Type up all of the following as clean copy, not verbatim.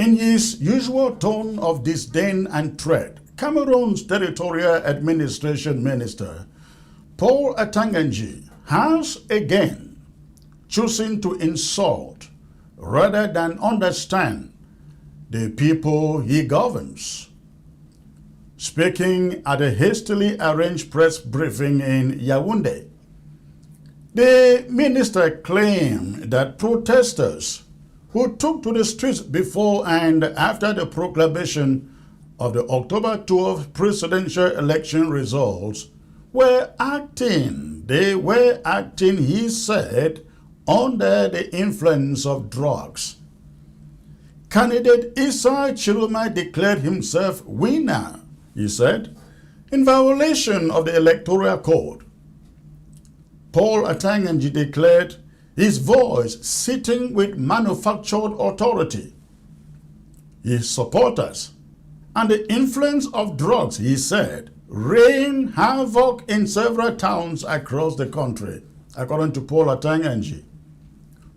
In his usual tone of disdain and threat, Cameroon's Territorial Administration Minister, Paul Atanga, has again chosen to insult rather than understand the people he governs. Speaking at a hastily arranged press briefing in Yaoundé, the minister claimed that protesters who took to the streets before and after the proclamation of the October 12 presidential election results were acting, he said, under the influence of drugs. Candidate Issa Chiroma declared himself winner, he said, in violation of the Electoral Code. Paul Atanga declared his voice sitting with manufactured authority. His supporters and the influence of drugs, he said, rain havoc in several towns across the country, according to Paul Atanga.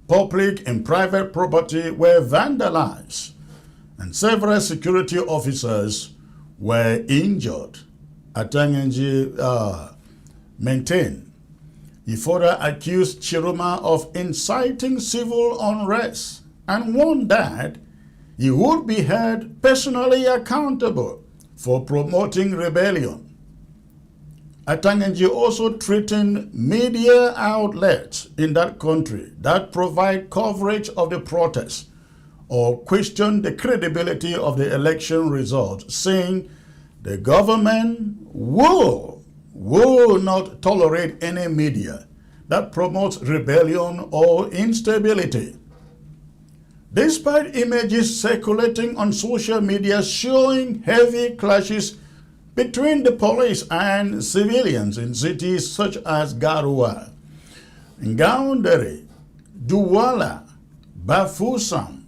Public and private property were vandalized, and several security officers were injured, Atanga maintained. He further accused Chiroma of inciting civil unrest and warned that he would be held personally accountable for promoting rebellion. Atanga also threatened media outlets in that country that provide coverage of the protests or question the credibility of the election results, saying the government will not tolerate any media that promotes rebellion or instability. Despite images circulating on social media showing heavy clashes between the police and civilians in cities such as Garoua, Ngaoundéré, Douala, Bafoussam,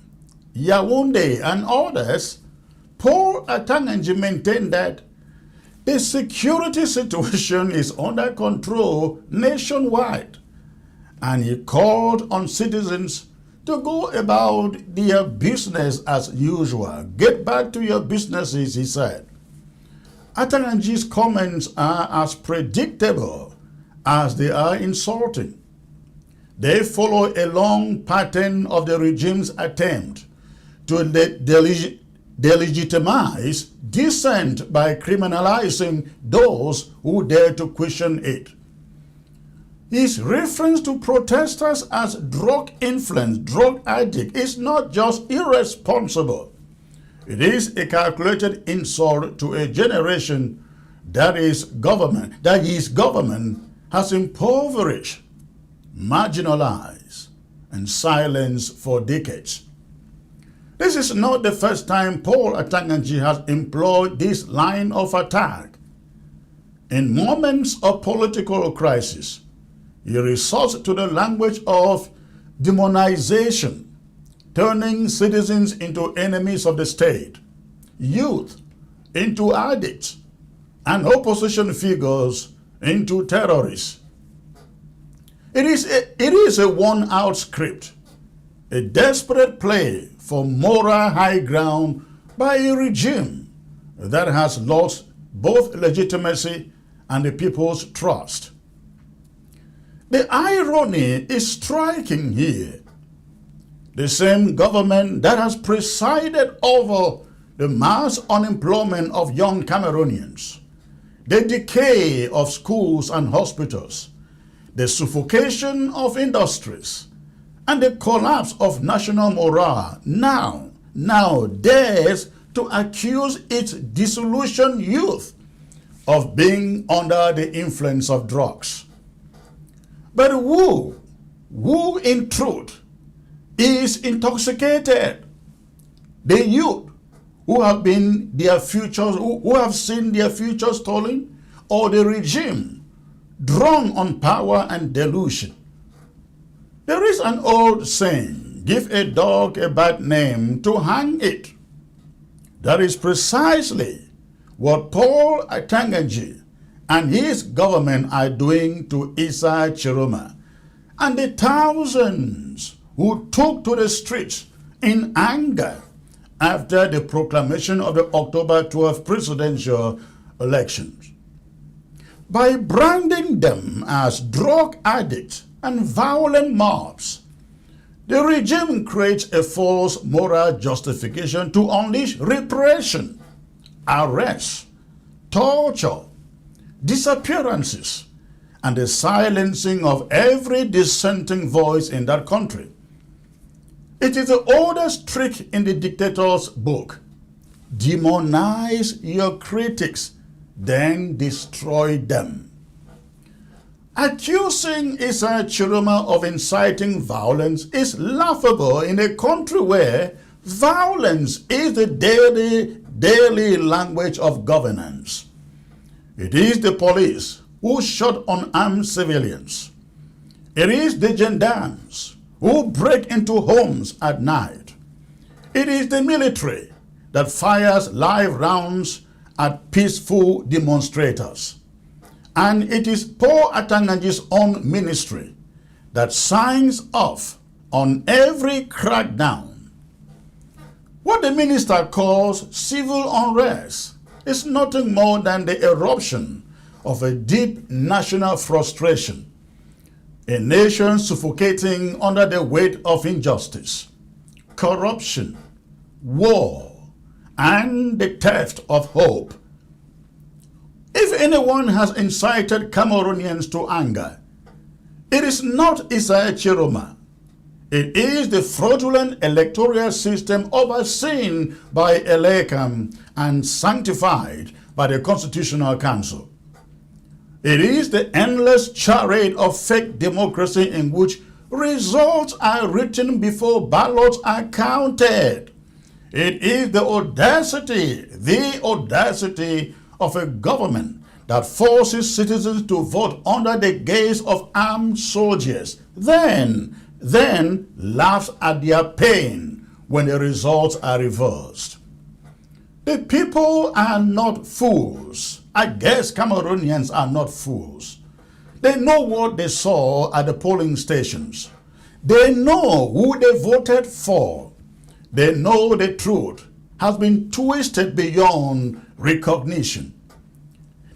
Yaoundé, and others, Paul Atanga maintained that the security situation is under control nationwide, and he called on citizens to go about their business as usual. Get back to your businesses, he said. Atanga's comments are as predictable as they are insulting. They follow a long pattern of the regime's attempt to delegitimize dissent by criminalizing those who dare to question it. His reference to protesters as drug-influenced, drug addict is not just irresponsible. It is a calculated insult to a generation that his government has impoverished, marginalized, and silenced for decades. This is not the first time Paul Atanga has employed this line of attack. In moments of political crisis, he resorts to the language of demonization, turning citizens into enemies of the state, youth into addicts, and opposition figures into terrorists. It is a worn-out script, a desperate play for moral high ground by a regime that has lost both legitimacy and the people's trust. The irony is striking here. The same government that has presided over the mass unemployment of young Cameroonians, the decay of schools and hospitals, the suffocation of industries, and the collapse of national morale now dares to accuse its disillusioned youth of being under the influence of drugs. But who in truth is intoxicated? The youth who have been their futures, who have seen their futures stolen, or the regime drawn on power and delusion? There is an old saying, give a dog a bad name to hang it. That is precisely what Paul Atanga and his government are doing to Issa Chiroma and the thousands who took to the streets in anger after the proclamation of the October 12 presidential elections. By branding them as drug addicts and violent mobs, the regime creates a false moral justification to unleash repression, arrests, torture, disappearances, and the silencing of every dissenting voice in that country. It is the oldest trick in the dictator's book. Demonize your critics, then destroy them. Accusing Issa Chiroma of inciting violence is laughable in a country where violence is the daily language of governance. It is the police who shot unarmed civilians. It is the gendarmes who break into homes at night. It is the military that fires live rounds at peaceful demonstrators. And it is poor Atanga's own ministry that signs off on every crackdown. What the minister calls civil unrest is nothing more than the eruption of a deep national frustration, a nation suffocating under the weight of injustice, corruption, war, and the theft of hope. If anyone has incited Cameroonians to anger, it is not Issa Chiroma. It is the fraudulent electoral system overseen by Elecam and sanctified by the Constitutional Council. It is the endless charade of fake democracy in which results are written before ballots are counted. It is the audacity of a government that forces citizens to vote under the gaze of armed soldiers, then laughs at their pain when the results are reversed. The people are not fools. I guess Cameroonians are not fools. They know what they saw at the polling stations. They know who they voted for. They know the truth has been twisted beyond recognition.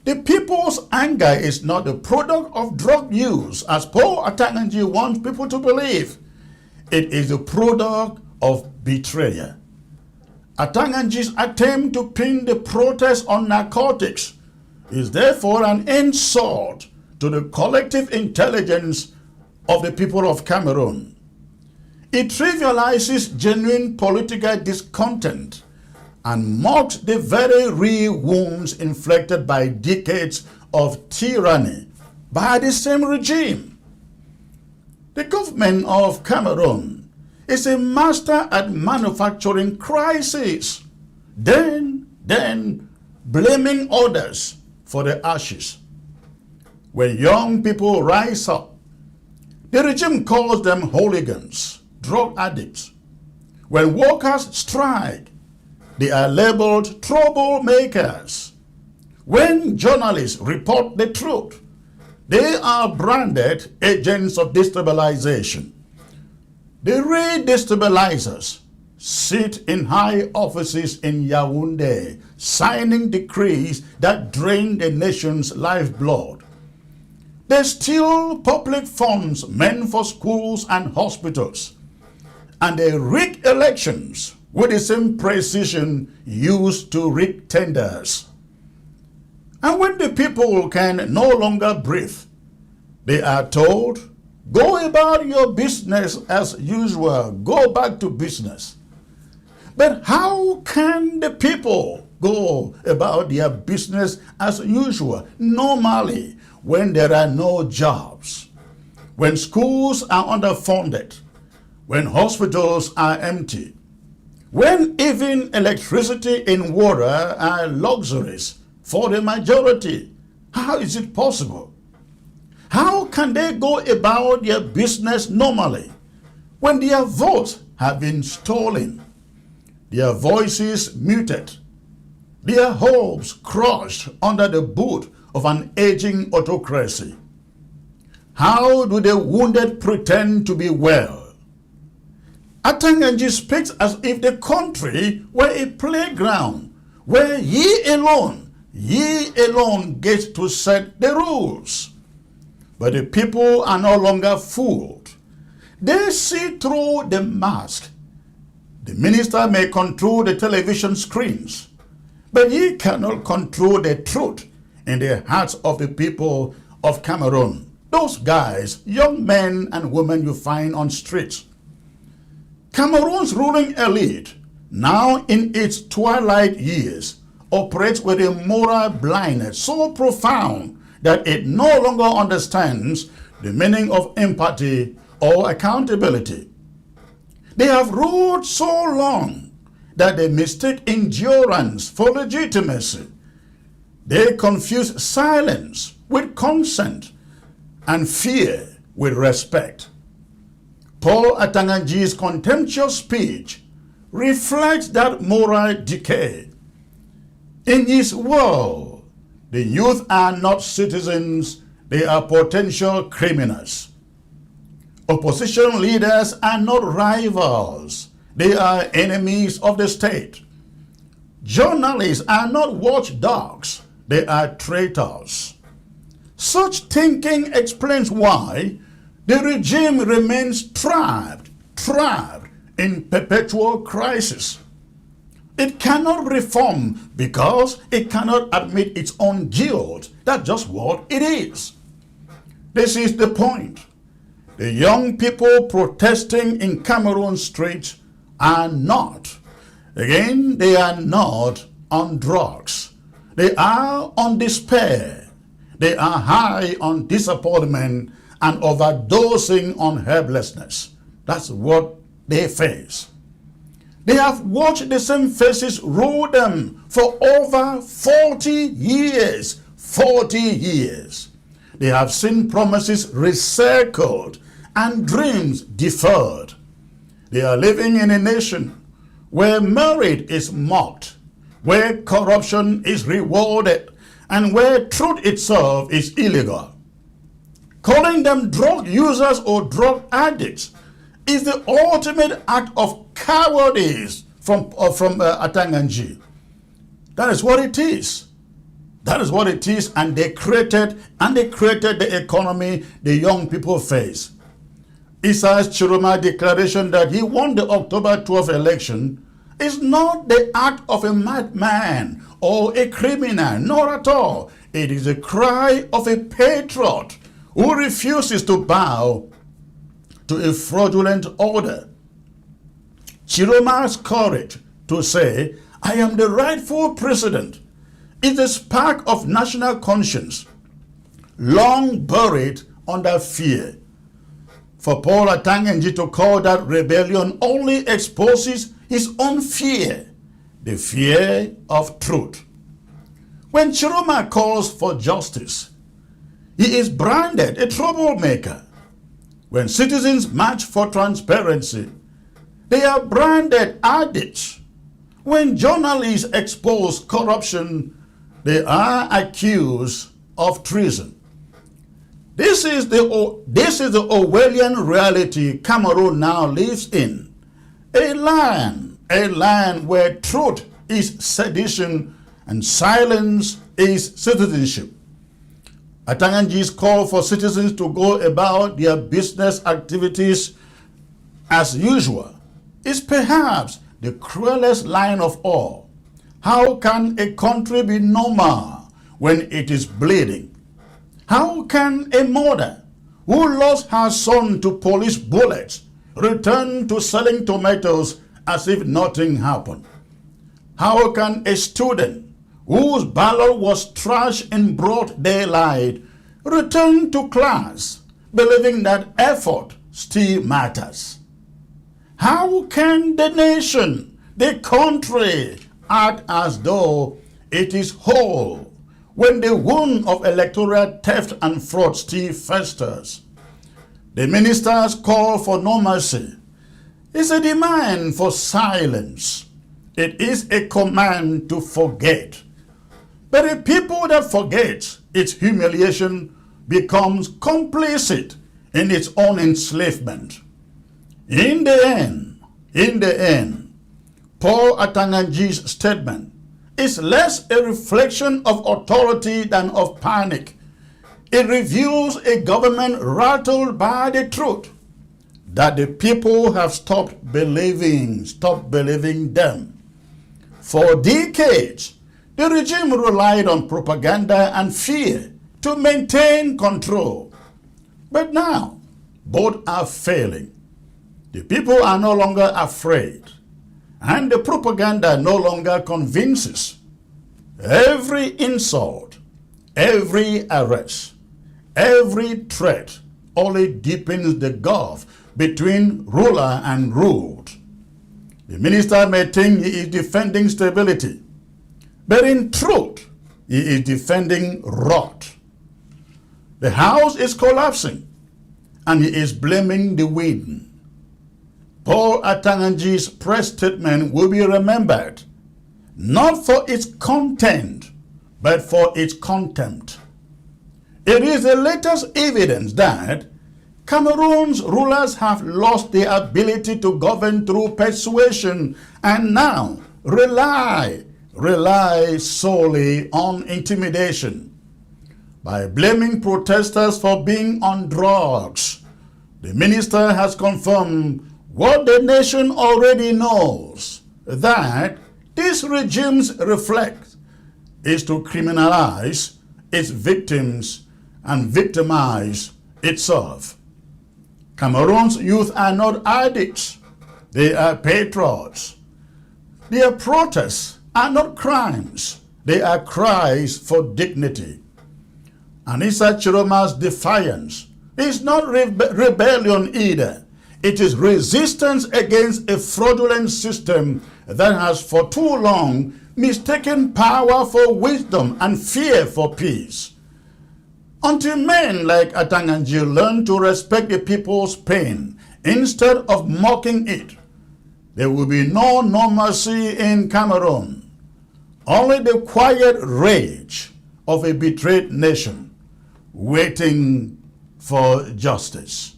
The people's anger is not the product of drug use, as Paul Atanga wants people to believe. It is the product of betrayal. Atanga's attempt to pin the protest on narcotics is therefore an insult to the collective intelligence of the people of Cameroon. It trivializes genuine political discontent and mocks the very real wounds inflicted by decades of tyranny by the same regime. The government of Cameroon is a master at manufacturing crises, then blaming others for the ashes. When young people rise up, the regime calls them hooligans, drug addicts. When workers strike, they are labeled troublemakers. When journalists report the truth, they are branded agents of destabilization. The real destabilizers sit in high offices in Yaoundé, signing decrees that drain the nation's lifeblood. They steal public funds meant for schools and hospitals, and they rig elections with the same precision used to rig tenders. And when the people can no longer breathe, they are told, go about your business as usual, go back to business. But how can the people go about their business as usual, normally, when there are no jobs, when schools are underfunded, when hospitals are empty, when even electricity and water are luxuries for the majority? How is it possible? How can they go about their business normally when their votes have been stolen, their voices muted, their hopes crushed under the boot of an aging autocracy? How do the wounded pretend to be well? Atanga speaks as if the country were a playground where ye alone get to set the rules. But the people are no longer fooled. They see through the mask. The minister may control the television screens, but ye cannot control the truth in the hearts of the people of Cameroon. Those guys, young men and women you find on streets. Cameroon's ruling elite, now in its twilight years, operates with a moral blindness so profound that it no longer understands the meaning of empathy or accountability. They have ruled so long that they mistake endurance for legitimacy. They confuse silence with consent and fear with respect. Paul Atanga's contemptuous speech reflects that moral decay. In his world, the youth are not citizens, they are potential criminals. Opposition leaders are not rivals, they are enemies of the state. Journalists are not watchdogs, they are traitors. Such thinking explains why the regime remains trapped in perpetual crisis. It cannot reform because it cannot admit its own guilt. That's just what it is. This is the point. The young people protesting in Cameroon streets are not. Again, they are not on drugs. They are on despair. They are high on disappointment and overdosing on helplessness. That's what they face. They have watched the same faces rule them for over 40 years. 40 years. They have seen promises recycled and dreams deferred. They are living in a nation where merit is mocked, where corruption is rewarded, and where truth itself is illegal. Calling them drug users or drug addicts is the ultimate act of cowardice from Atanga. That is what it is. That is what it is, and they created the economy the young people face. Isaias Chiroma's declaration that he won the October 12th election is not the act of a madman or a criminal, not at all. It is a cry of a patriot who refuses to bow to a fraudulent order. Chiroma's courage to say, "I am the rightful president," is the spark of national conscience, long buried under fear. For Paul Atanga to call that rebellion only exposes his own fear, the fear of truth. When Chiroma calls for justice, he is branded a troublemaker. When citizens march for transparency, they are branded addicts. When journalists expose corruption, they are accused of treason. This is the Orwellian reality Cameroon now lives in. A land where truth is sedition and silence is citizenship. Atanga's call for citizens to go about their business activities as usual is perhaps the cruelest line of all. How can a country be normal when it is bleeding? How can a mother who lost her son to police bullets return to selling tomatoes as if nothing happened? How can a student whose ballot was trashed in broad daylight return to class believing that effort still matters? How can the nation, the country, act as though it is whole when the wound of electoral theft and fraud still festers? The minister's call for no mercy is a demand for silence. It is a command to forget. But a people that forgets its humiliation becomes complicit in its own enslavement. In the end, In the end, Paul Atanga's statement is less a reflection of authority than of panic. It reveals a government rattled by the truth that the people have stopped believing them. For decades, the regime relied on propaganda and fear to maintain control. But now, both are failing. The people are no longer afraid, and the propaganda no longer convinces. Every insult, every arrest, every threat only deepens the gulf between ruler and ruled. The minister may think he is defending stability, but in truth, he is defending rot. The house is collapsing, and he is blaming the wind. Paul Atanga's press statement will be remembered, not for its content, but for its contempt. It is the latest evidence that Cameroon's rulers have lost their ability to govern through persuasion and now rely solely on intimidation. By blaming protesters for being on drugs, the minister has confirmed what the nation already knows, that these regimes reflect is to criminalize its victims and victimize itself. Cameroon's youth are not addicts, they are patriots. Their protests are not crimes, they are cries for dignity. Anissa Chiroma's defiance is not rebellion either. It is resistance against a fraudulent system that has for too long mistaken power for wisdom and fear for peace. Until men like Atanga learn to respect the people's pain instead of mocking it, there will be no normalcy in Cameroon. Only the quiet rage of a betrayed nation waiting for justice.